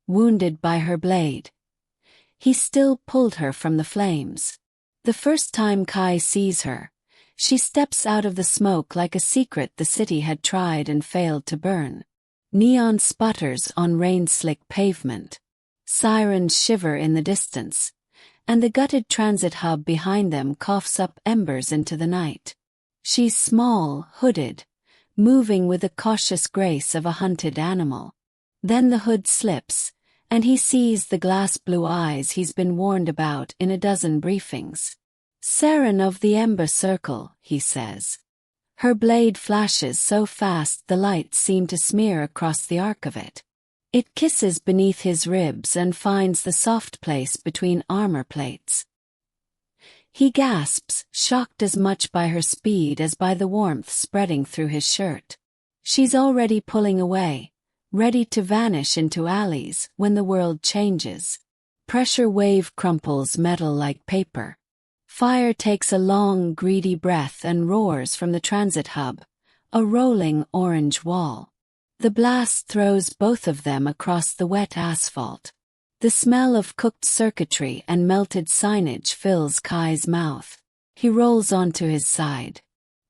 wounded by her blade. He still pulled her from the flames. The first time Kai sees her, she steps out of the smoke like a secret the city had tried and failed to burn. Neon sputters on rain-slick pavement. Sirens shiver in the distance, and the gutted transit hub behind them coughs up embers into the night. She's small, hooded, moving with the cautious grace of a hunted animal. Then the hood slips, and he sees the glass-blue eyes he's been warned about in a dozen briefings. "Saren of the Ember Circle," he says. Her blade flashes so fast the lights seem to smear across the arc of it. It kisses beneath his ribs and finds the soft place between armor plates. He gasps, shocked as much by her speed as by the warmth spreading through his shirt. She's already pulling away, ready to vanish into alleys when the world changes. Pressure wave crumples metal like paper. Fire takes a long, greedy breath and roars from the transit hub, a rolling orange wall. The blast throws both of them across the wet asphalt. The smell of cooked circuitry and melted signage fills Kai's mouth. He rolls onto his side.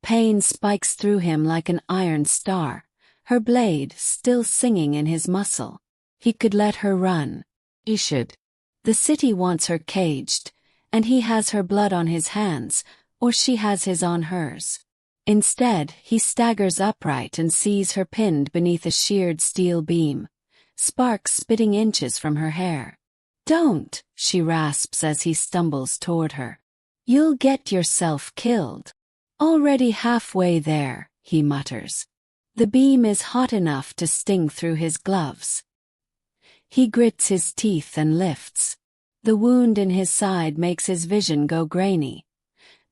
Pain spikes through him like an iron star, her blade still singing in his muscle. He could let her run. He should. The city wants her caged, and he has her blood on his hands, or she has his on hers. Instead, he staggers upright and sees her pinned beneath a sheared steel beam, sparks spitting inches from her hair. "Don't," she rasps as he stumbles toward her. "You'll get yourself killed." "Already halfway there," he mutters. The beam is hot enough to sting through his gloves. He grits his teeth and lifts. The wound in his side makes his vision go grainy.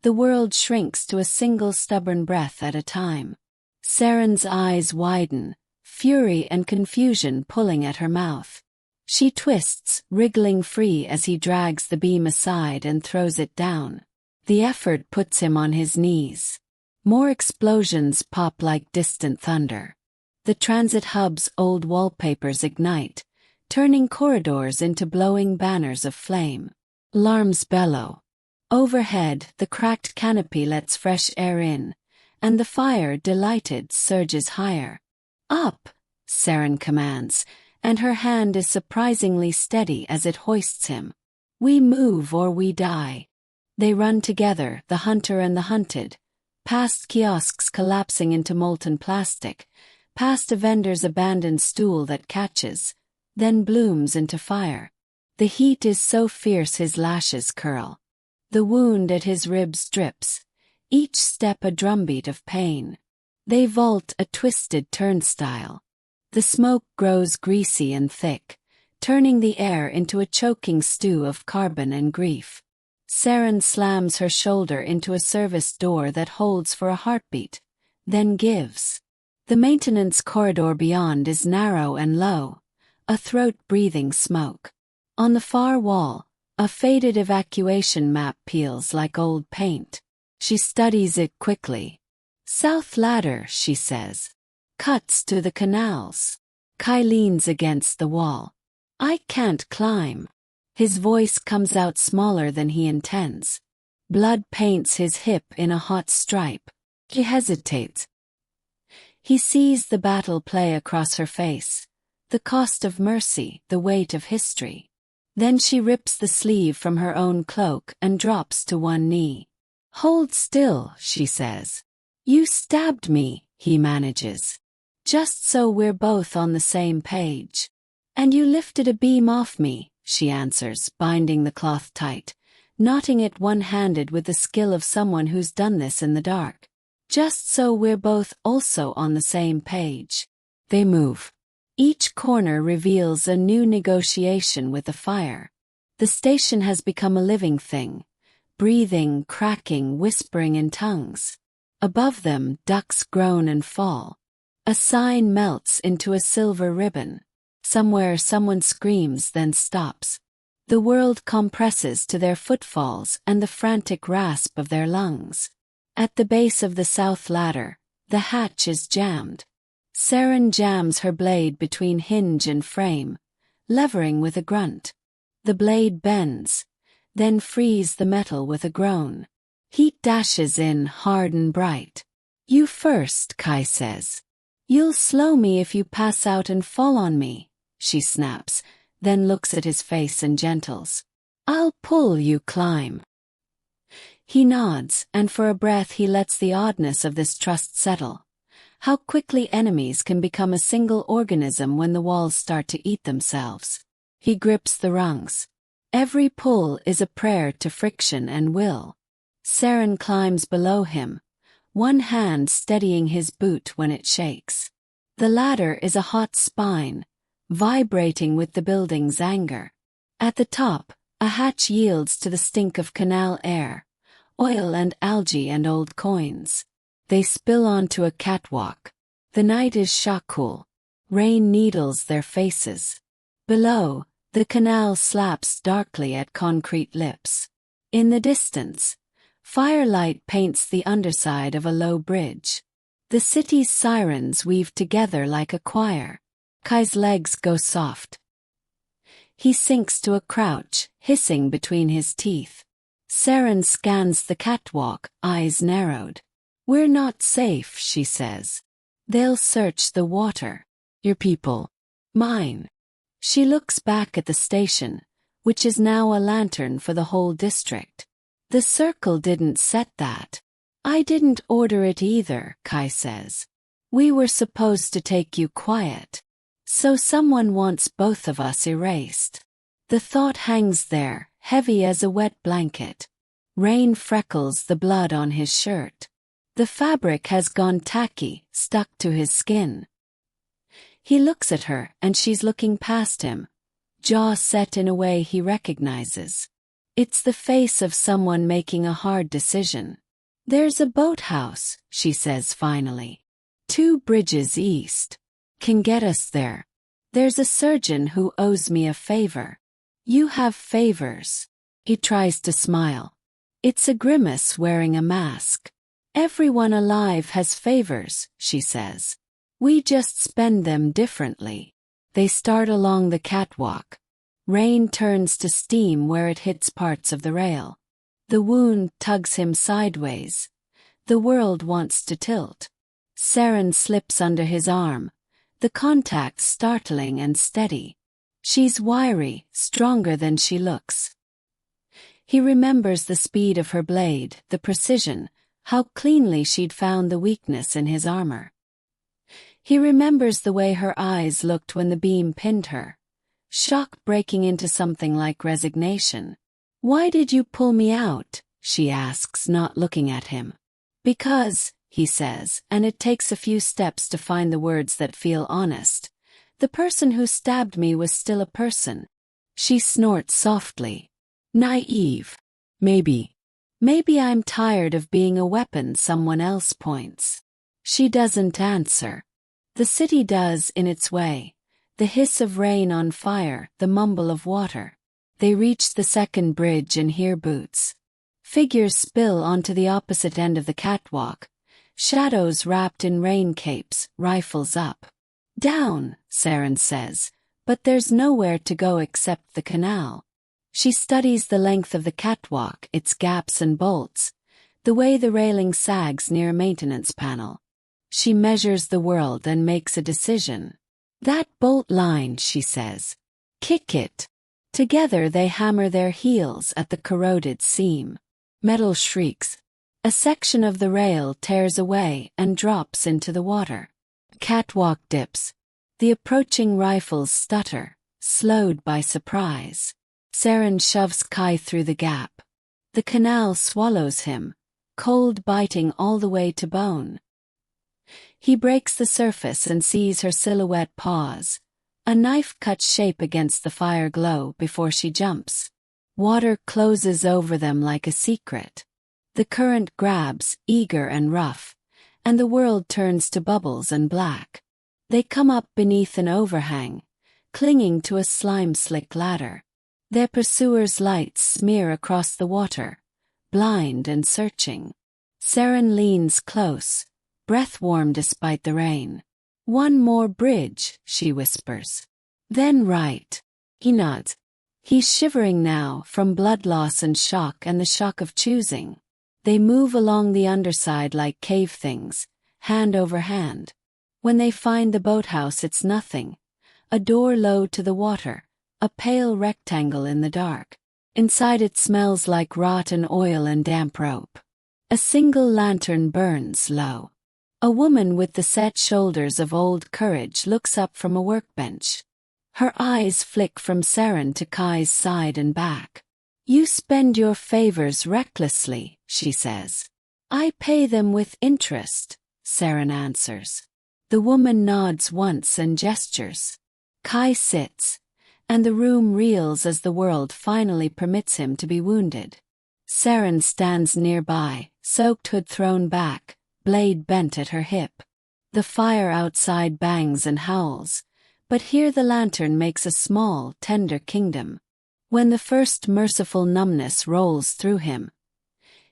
The world shrinks to a single stubborn breath at a time. Saren's eyes widen, fury and confusion pulling at her mouth. She twists, wriggling free as he drags the beam aside and throws it down. The effort puts him on his knees. More explosions pop like distant thunder. The transit hub's old wallpapers ignite, turning corridors into glowing banners of flame. Alarms bellow. Overhead, the cracked canopy lets fresh air in, and the fire, delighted, surges higher. "Up!" Saren commands, and her hand is surprisingly steady as it hoists him. "We move or we die." They run together, the hunter and the hunted, past kiosks collapsing into molten plastic, past a vendor's abandoned stool that catches, then blooms into fire. The heat is so fierce his lashes curl. The wound at his ribs drips, each step a drumbeat of pain. They vault a twisted turnstile. The smoke grows greasy and thick, turning the air into a choking stew of carbon and grief. Saren slams her shoulder into a service door that holds for a heartbeat, then gives. The maintenance corridor beyond is narrow and low, a throat-breathing smoke. On the far wall, a faded evacuation map peels like old paint. She studies it quickly. "South ladder," she says. "Cuts to the canals." Kai leans against the wall. "I can't climb." His voice comes out smaller than he intends. Blood paints his hip in a hot stripe. She hesitates. He sees the battle play across her face, the cost of mercy, the weight of history. Then she rips the sleeve from her own cloak and drops to one knee. "Hold still," she says. "You stabbed me," he manages. "Just so we're both on the same page." "And you lifted a beam off me," she answers, binding the cloth tight, knotting it one-handed with the skill of someone who's done this in the dark. "Just so we're both also on the same page." They move. Each corner reveals a new negotiation with the fire. The station has become a living thing, breathing, cracking, whispering in tongues. Above them, ducks groan and fall. A sign melts into a silver ribbon. Somewhere someone screams, then stops. The world compresses to their footfalls and the frantic rasp of their lungs. At the base of the south ladder, the hatch is jammed. Saren jams her blade between hinge and frame, levering with a grunt. The blade bends, then frees the metal with a groan. Heat dashes in, hard and bright. "You first," Kai says. "You'll slow me if you pass out and fall on me," she snaps, then looks at his face and gentles. "I'll pull you climb." He nods, and for a breath he lets the oddness of this trust settle. How quickly enemies can become a single organism when the walls start to eat themselves. He grips the rungs. Every pull is a prayer to friction and will. Saren climbs below him, one hand steadying his boot when it shakes. The ladder is a hot spine, vibrating with the building's anger. At the top, a hatch yields to the stink of canal air, oil and algae and old coins. They spill onto a catwalk. The night is shock-cool. Rain needles their faces. Below, the canal slaps darkly at concrete lips. In the distance, firelight paints the underside of a low bridge. The city's sirens weave together like a choir. Kai's legs go soft. He sinks to a crouch, hissing between his teeth. Saren scans the catwalk, eyes narrowed. "We're not safe," she says. "They'll search the water. Your people. Mine." She looks back at the station, which is now a lantern for the whole district. "The circle didn't set that." "I didn't order it either," Kai says. "We were supposed to take you quiet. So someone wants both of us erased." The thought hangs there, heavy as a wet blanket. Rain freckles the blood on his shirt. The fabric has gone tacky, stuck to his skin. He looks at her, and she's looking past him, jaw set in a way he recognizes. It's the face of someone making a hard decision. "There's a boathouse," she says finally. "2 bridges east. Can get us there. There's a surgeon who owes me a favor." "You have favors." He tries to smile. It's a grimace wearing a mask. "Everyone alive has favors," she says. "We just spend them differently." They start along the catwalk. Rain turns to steam where it hits parts of the rail. The wound tugs him sideways. The world wants to tilt. Saren slips under his arm, the contact startling and steady. She's wiry, stronger than she looks. He remembers the speed of her blade, the precision, how cleanly she'd found the weakness in his armor. He remembers the way her eyes looked when the beam pinned her, shock breaking into something like resignation. "Why did you pull me out?" she asks, not looking at him. "Because," he says, and it takes a few steps to find the words that feel honest. "The person who stabbed me was still a person." She snorts softly. "Naive. Maybe. Maybe I'm tired of being a weapon someone else points." She doesn't answer. The city does in its way. The hiss of rain on fire, the mumble of water. They reach the second bridge and hear boots. Figures spill onto the opposite end of the catwalk. Shadows wrapped in rain capes, rifles up. "Down," Saren says, but there's nowhere to go except the canal. She studies the length of the catwalk, its gaps and bolts, the way the railing sags near a maintenance panel. She measures the world and makes a decision. "That bolt line," she says. "Kick it." Together they hammer their heels at the corroded seam. Metal shrieks. A section of the rail tears away and drops into the water. Catwalk dips. The approaching rifles stutter, slowed by surprise. Saren shoves Kai through the gap. The canal swallows him, cold biting all the way to bone. He breaks the surface and sees her silhouette pause, a knife-cut shape against the fire glow before she jumps. Water closes over them like a secret. The current grabs, eager and rough, and the world turns to bubbles and black. They come up beneath an overhang, clinging to a slime-slick ladder. Their pursuers' lights smear across the water, blind and searching. Saren leans close, breath warm despite the rain. "One more bridge," she whispers. "Then right." He nods. He's shivering now, from blood loss and the shock of choosing. They move along the underside like cave things, hand over hand. When they find the boathouse, it's nothing. A door low to the water, a pale rectangle in the dark. Inside it smells like rotten oil and damp rope. A single lantern burns low. A woman with the set shoulders of old courage looks up from a workbench. Her eyes flick from Saren to Kai's side and back. "You spend your favors recklessly," she says. "I pay them with interest," Saren answers. The woman nods once and gestures. Kai sits, and the room reels as the world finally permits him to be wounded. Saren stands nearby, soaked hood thrown back, blade bent at her hip. The fire outside bangs and howls, but here the lantern makes a small, tender kingdom. When the first merciful numbness rolls through him,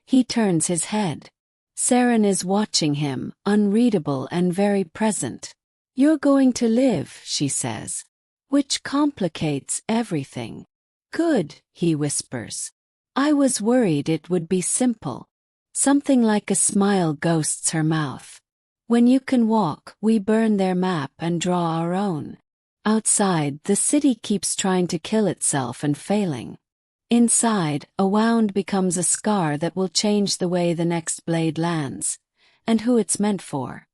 he turns his head. Saren is watching him, unreadable and very present. "You're going to live," she says, "which complicates everything." "Good," he whispers. "I was worried it would be simple." Something like a smile ghosts her mouth. "When you can walk, we burn their map and draw our own." Outside, the city keeps trying to kill itself and failing. Inside, a wound becomes a scar that will change the way the next blade lands, and who it's meant for.